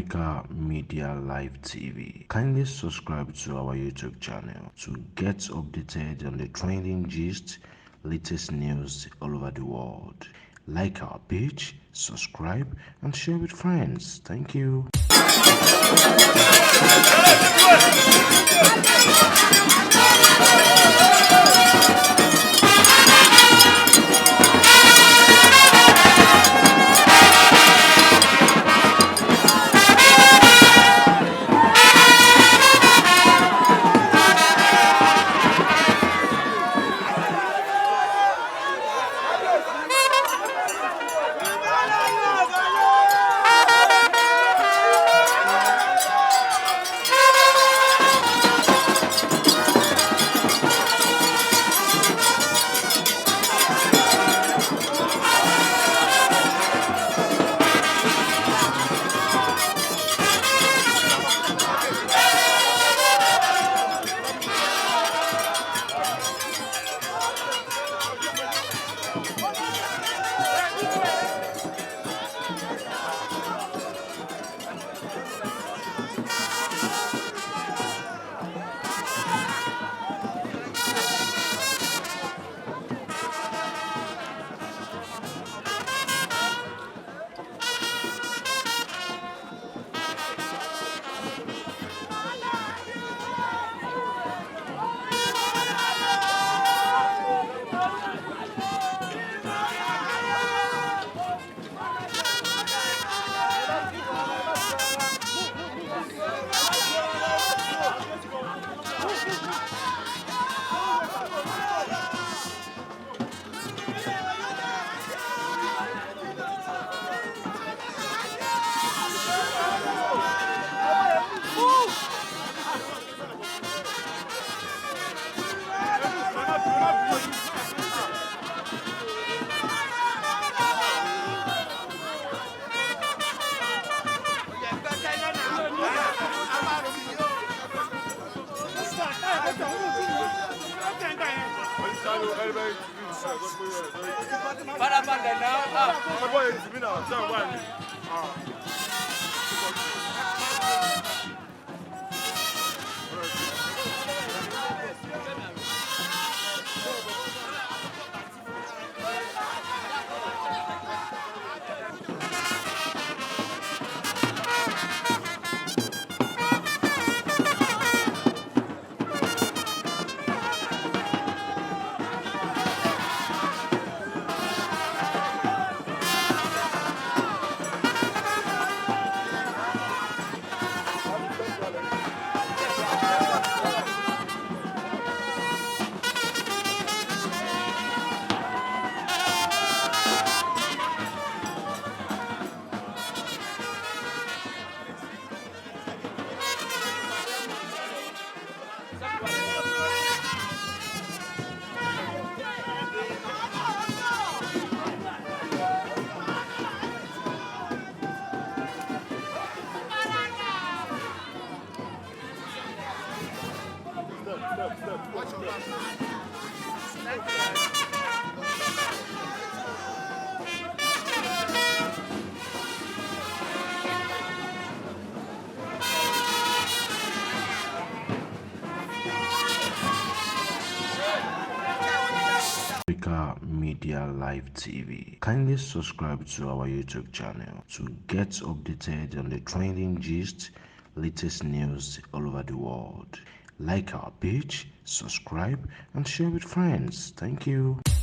Africa Media Live TV. Kindly subscribe to our YouTube channel to get updated on the trending gist, latest news all over the world. Like our page, subscribe, and share with friends. Thank you. Africa Media Live TV. Kindly subscribe to our YouTube channel to get updated on the trending gist, latest news all over the world. Like our page, subscribe, and share with friends. Thank you.